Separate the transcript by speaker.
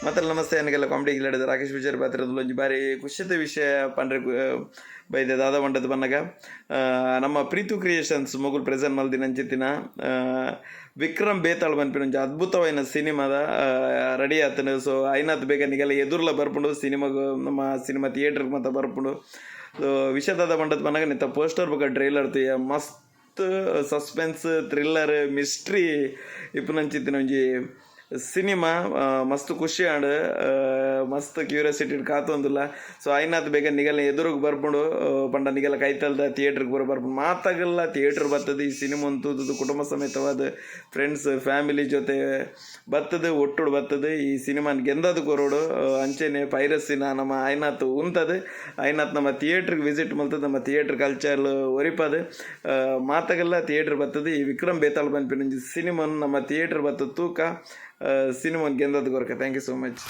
Speaker 1: ಮತ್ತೆ ನಮಸ್ತೆ ನನಗೆಲ್ಲ ಕಾಮಿಡಿ ಗಿಲಾಡಿದ ರಾಕೇಶ್ ವಿಜಯ್ ಪಾತ್ರದಲ್ಲಿ ಒಂದು ಬಾರಿ ಖುಷಿದ ವಿಷಯ ಪಂಡ್ರೆ ಬೈದೆ ದಾದ ಮಂಡದ ಬನ್ನಗ ನಮ್ಮ ಪ್ರೀತು ಕ್ರಿಯೇಷನ್ಸ್ ಮೊಗುಲ್ ಪ್ರೆಸೆಂಟ್ ಮಲ್ದಿನ ಅಂಚಿತ್ತಿನ ವಿಕ್ರಮ್ ಬೇತಾಳ್ ಬನ್ಪಿನ ಒಂಜಿ ಅದ್ಭುತವಾದ ಸಿನಿಮಾದ ರೆಡಿ ಆತನು. ಸೊ ಐನಾತ್ ಬೇಗ ನಿಗೆಲ್ಲ ಎದುರ್ಲ ಬರ್ಪುಂಡು ಸಿನಿಮಾಗ ನಮ್ಮ ಸಿನಿಮಾ ಥಿಯೇಟ್ರಿಗೆ ಮತ್ತೆ ಬರ್ಪುಂಡು. ಸೊ ವಿಷಯದಾದ ಮಂಡದ ಬನ್ನಾಗ ನಿಂತ ಪೋಸ್ಟರ್ ಬಗ್ಗೆ ಟ್ರೈಲರ್ ತುಯ್ಯ ಮಸ್ತ್ ಸಸ್ಪೆನ್ಸ್ ಥ್ರಿಲ್ಲರ್ ಮಿಸ್ಟ್ರಿ ಇಪ್ಪುನಂಚಿತ್ತಿನ ಒಂಜಿ ಸಿನಿಮಾ ಮಸ್ತ್ ಖುಷಿ ಆಂಡ್ ಮಸ್ತ್ ಕ್ಯೂರಿಯಾಸಿಟಿ ಕಾತೊಂದಿಲ್ಲ. ಸೊ ಐನಾತ್ ಬೇಗ ನಿಗಲ್ಲ ಎದುರಿಗೆ ಬರ್ಕೊಂಡು ಪಂಡ ನಿಗೆಲ್ಲ ಕೈತಲ್ದ ಥಿಯೇಟ್ರಿಗೆ ಬರ್ಕೊಂಡು ಮಾತಾಗಲ್ಲ ಥಿಯೇಟ್ರ್ ಬರ್ತದೆ. ಈ ಸಿನಿಮಾ ಅಂತದ್ದು ಕುಟುಂಬ ಸಮೇತವಾದ ಫ್ರೆಂಡ್ಸ್ ಫ್ಯಾಮಿಲಿ ಜೊತೆ ಬರ್ತದೆ, ಒಟ್ಟುಡು ಬರ್ತದೆ. ಈ ಸಿನಿಮಾನ ಗೆಂದದು ಕೊರೋಡು ಅಂಚೆನೆ ಪೈರಸಿನ ನಮ್ಮ ಐನಾತ್ ಉಂತದು. ಐನಾತ್ ನಮ್ಮ ಥಿಯೇಟ್ರಿಗೆ ವಿಸಿಟ್ ಮಲ್ತದೆ, ನಮ್ಮ ಥಿಯೇಟ್ರ್ ಕಲ್ಚರ್ ಒರಿಪದು ಮಾತಾಗಲ್ಲ ಥಿಯೇಟ್ರ್ ಬರ್ತದೆ. ಈ ವಿಕ್ರಮ್ ಬೇತಾಳ್ ಬನ್ಪಿನ ಸಿನಿಮಾನು ನಮ್ಮ ಥಿಯೇಟ್ರ್ ಬರ್ತದೆ ತೂಕ ಸಿನಿಮಾನ ಗೆಂದದ್ದು ಕೊರಕ. Thank you so much.